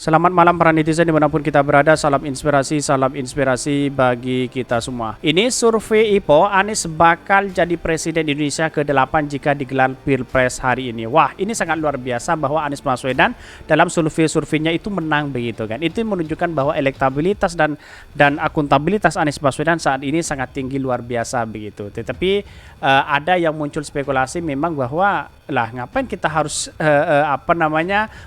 Selamat malam para netizen dimanapun kita berada, salam inspirasi bagi kita semua. Ini survei IPO, Anies bakal jadi presiden Indonesia ke-8 jika digelar Pilpres hari ini. Wah, ini sangat luar biasa bahwa Anies Baswedan dalam survei-surveinya itu menang begitu kan. Itu menunjukkan bahwa elektabilitas dan akuntabilitas Anies Baswedan saat ini sangat tinggi luar biasa begitu. Tetapi ada yang muncul spekulasi memang bahwa lah ngapain kita harus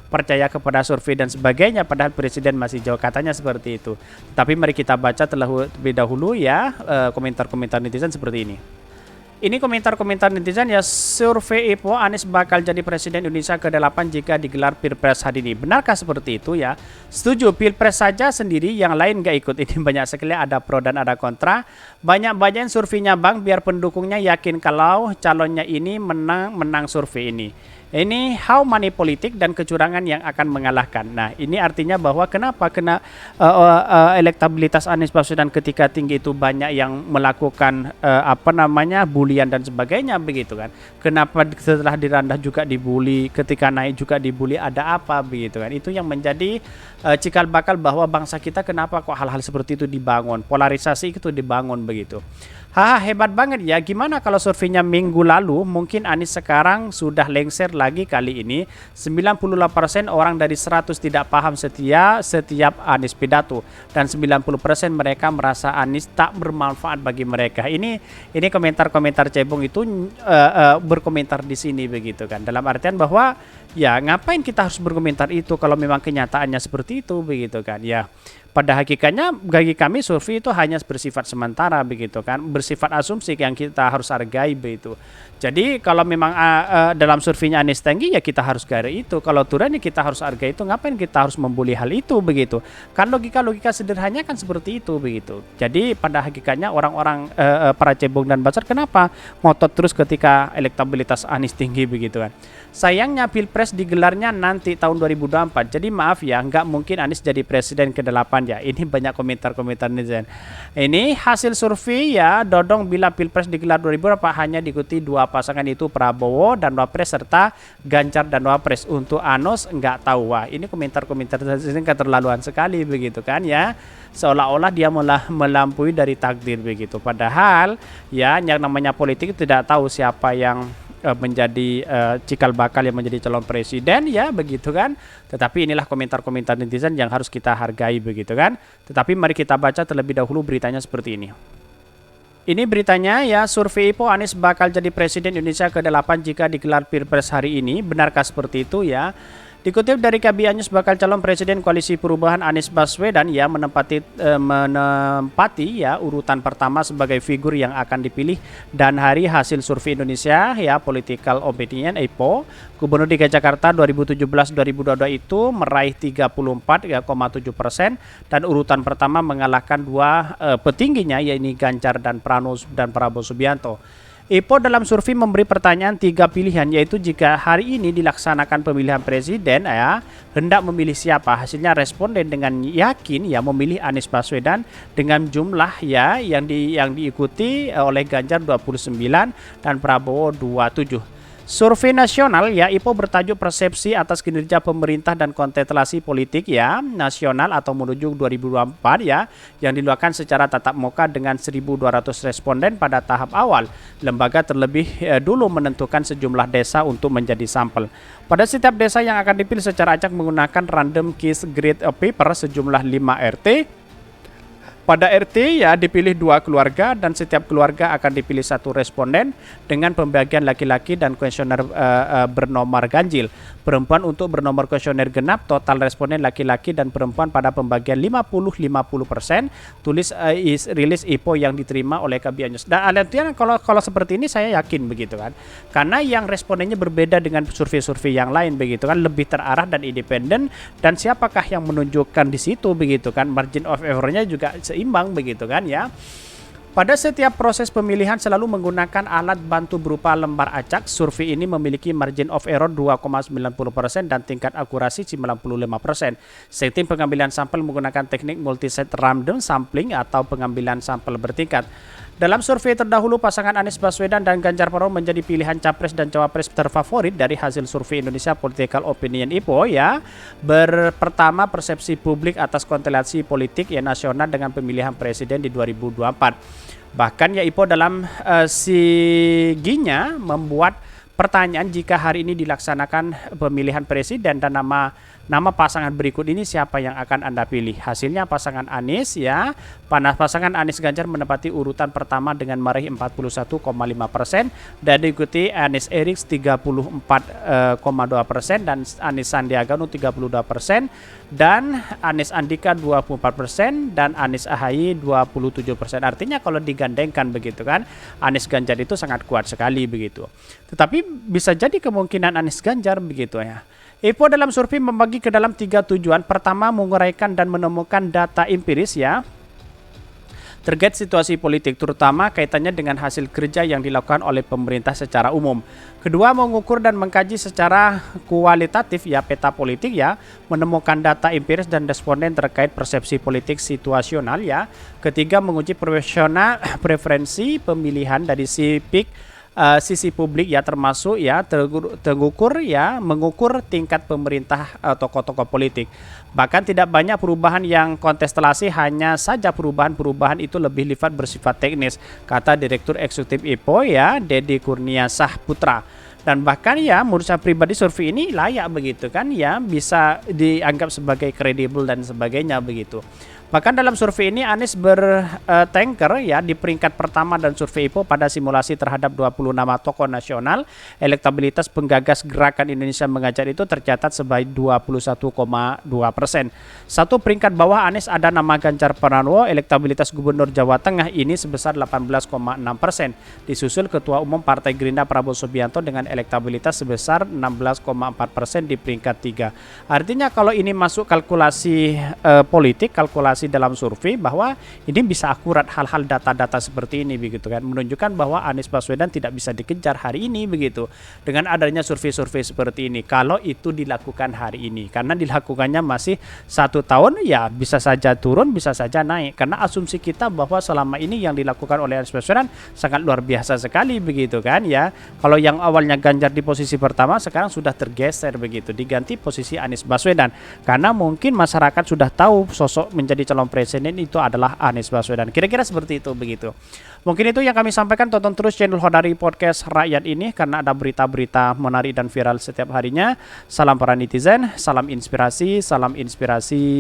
percaya kepada survei dan sebagainya padahal presiden masih jauh, katanya seperti itu. Tapi mari kita baca terlebih dahulu ya komentar-komentar netizen seperti ini. Ini komentar-komentar netizen ya. Survei IPO, Anies bakal jadi presiden Indonesia ke-8 jika digelar Pilpres hari ini. Benarkah seperti itu ya? Setuju, Pilpres saja sendiri, yang lain gak ikut. Ini banyak sekali ada pro dan ada kontra. Banyak-banyak surveinya bang, biar pendukungnya yakin kalau calonnya ini menang survei ini. Ini how money politik dan kecurangan yang akan mengalahkan. Nah, ini artinya bahwa kenapa elektabilitas Anies Baswedan ketika tinggi itu banyak yang melakukan bulian dan sebagainya begitu kan. Kenapa setelah direndah juga dibully, ketika naik juga dibully, ada apa begitu kan. Itu yang menjadi cikal bakal bahwa bangsa kita kenapa kok hal-hal seperti itu dibangun, polarisasi itu dibangun begitu. Hebat banget ya. Gimana kalau surveinya minggu lalu, mungkin Anies sekarang sudah lengser lagi kali ini. 98% orang dari 100 tidak paham setiap Anies pidato, dan 90% mereka merasa Anies tak bermanfaat bagi mereka. Ini komentar-komentar cebong itu berkomentar di sini begitu kan. Dalam artian bahwa ya ngapain kita harus berkomentar itu kalau memang kenyataannya seperti itu begitu kan ya. Pada hakikatnya bagi kami survei itu hanya bersifat sementara begitu kan, bersifat asumsi yang kita harus hargai begitu. Jadi kalau memang dalam surveinya Anies tinggi ya kita harus hargai itu. Kalau turun ya kita harus hargai itu. Ngapain kita harus membuli hal itu begitu? Kan logika sederhananya kan seperti itu begitu. Jadi pada hakikatnya orang-orang para cebong dan bazar kenapa ngotot terus ketika elektabilitas Anies tinggi begitu kan? Sayangnya Pilpres digelarnya nanti tahun 2024. Jadi maaf ya, nggak mungkin Anies jadi presiden ke-8 ya. Ini banyak komentar-komentar netizen. Ini hasil survei ya, Dodong bila Pilpres digelar 2024 hanya diikuti dua pasangan, itu Prabowo dan Wapres serta Ganjar dan Wapres. Untuk Anos nggak tahu. Wah, ini komentar-komentar netizen keterlaluan sekali begitu kan ya. Seolah-olah dia melampaui dari takdir begitu. Padahal ya yang namanya politik tidak tahu siapa yang menjadi cikal bakal yang menjadi calon presiden ya begitu kan. Tetapi inilah komentar-komentar netizen yang harus kita hargai begitu kan. Tetapi mari kita baca terlebih dahulu beritanya seperti ini. Ini beritanya ya, survei IPO, Anies bakal jadi presiden Indonesia ke-8 jika digelar Pilpres hari ini. Benarkah seperti itu ya? Dikutip dari KBR News, bakal calon presiden Koalisi Perubahan Anies Baswedan ya menempati ya urutan pertama sebagai figur yang akan dipilih. Dan hari hasil survei Indonesia ya Political Opinion IPO, Gubernur DKI Jakarta 2017-2022 itu meraih 34,7% dan urutan pertama mengalahkan dua petingginya yaitu Ganjar dan Prabowo Subianto. IPO dalam survei memberi pertanyaan 3 pilihan, yaitu jika hari ini dilaksanakan pemilihan presiden ya, hendak memilih siapa. Hasilnya responden dengan yakin ya memilih Anies Baswedan dengan jumlah ya yang diikuti oleh Ganjar 29 dan Prabowo 27. Survei nasional ya IPO bertajuk persepsi atas kinerja pemerintah dan konstelasi politik ya nasional atau menuju 2024 ya, yang dilakukan secara tatap muka dengan 1.200 responden pada tahap awal. Lembaga terlebih dulu menentukan sejumlah desa untuk menjadi sampel. Pada setiap desa yang akan dipilih secara acak menggunakan random case grade paper sejumlah 5 RT. Pada RT ya dipilih 2 keluarga dan setiap keluarga akan dipilih 1 responden dengan pembagian laki-laki dan kuesioner bernomor ganjil. Perempuan untuk bernomor kuesioner genap, total responden laki-laki dan perempuan pada pembagian 50-50%. Tulis rilis IPO yang diterima oleh KBR News. Dan artinya kalau seperti ini saya yakin begitu kan. Karena yang respondennya berbeda dengan survei-survei yang lain begitu kan, lebih terarah dan independen, dan siapakah yang menunjukkan di situ begitu kan, margin of error-nya juga seimbang begitu kan ya. Pada setiap proses pemilihan selalu menggunakan alat bantu berupa lembar acak. Survei ini memiliki margin of error 2,90% dan tingkat akurasi 95%. Setting pengambilan sampel menggunakan teknik multi-set random sampling atau pengambilan sampel bertingkat. Dalam survei terdahulu, pasangan Anies Baswedan dan Ganjar Pranowo menjadi pilihan capres dan cawapres terfavorit dari hasil survei Indonesia Political Opinion IPO ya. Pertama, persepsi publik atas konstelasi politik ya nasional dengan pemilihan presiden di 2024. Bahkan ya IPO dalam siginya membuat pertanyaan jika hari ini dilaksanakan pemilihan presiden dan nama pasangan berikut ini siapa yang akan Anda pilih? Hasilnya pasangan Anies ya. Pasangan Anies Ganjar menempati urutan pertama dengan meraih 41,5% dan diikuti Anies Eriks 34,2% dan Anies Sandiaga Uno 32% dan Anies Andika 24% dan Anies Ahaye 27%. Artinya kalau digandengkan begitu kan, Anies Ganjar itu sangat kuat sekali begitu. Tetapi bisa jadi kemungkinan Anies Ganjar begitu ya. IPO dalam survei membagi ke dalam 3 tujuan. Pertama, menguraikan dan menemukan data empiris ya terkait situasi politik, terutama kaitannya dengan hasil kerja yang dilakukan oleh pemerintah secara umum. Kedua, mengukur dan mengkaji secara kualitatif ya peta politik ya, menemukan data empiris dan responden terkait persepsi politik situasional ya. Ketiga, menguji profesional preferensi pemilihan dari sisi publik ya, termasuk ya mengukur tingkat pemerintah tokoh-tokoh politik. Bahkan tidak banyak perubahan yang kontestelasi, hanya saja perubahan itu lebih bersifat teknis, kata Direktur Eksekutif IPO ya Deddy Kurniasah Putra. Dan bahkan ya menurut saya pribadi survei ini layak begitu kan ya, bisa dianggap sebagai kredibel dan sebagainya begitu. Bahkan dalam survei ini Anies bertengker ya di peringkat pertama dan survei IPO pada simulasi terhadap 20 nama tokoh nasional. Elektabilitas penggagas Gerakan Indonesia Mengajar itu tercatat sebagai 21,2%. Satu peringkat bawah Anies ada nama Ganjar Pranowo, elektabilitas Gubernur Jawa Tengah ini sebesar 18,6%. Disusul Ketua Umum Partai Gerindra Prabowo Subianto dengan elektabilitas sebesar 16,4% di peringkat 3. Artinya kalau ini masuk kalkulasi politik, kalkulasi dalam survei, bahwa ini bisa akurat hal-hal data-data seperti ini begitu kan, menunjukkan bahwa Anies Baswedan tidak bisa dikejar hari ini begitu dengan adanya survei-survei seperti ini kalau itu dilakukan hari ini, karena dilakukannya masih 1 tahun ya, bisa saja turun bisa saja naik, karena asumsi kita bahwa selama ini yang dilakukan oleh Anies Baswedan sangat luar biasa sekali begitu kan ya. Kalau yang awalnya Ganjar di posisi pertama sekarang sudah tergeser begitu, diganti posisi Anies Baswedan karena mungkin masyarakat sudah tahu sosok menjadi calon presiden itu adalah Anies Baswedan. Kira-kira seperti itu begitu. Mungkin itu yang kami sampaikan. Tonton terus channel Khodari Podcast Rakyat ini karena ada berita-berita menarik dan viral setiap harinya. Salam para netizen, salam inspirasi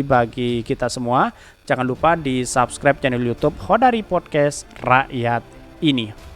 bagi kita semua. Jangan lupa di subscribe channel YouTube Khodari Podcast Rakyat ini.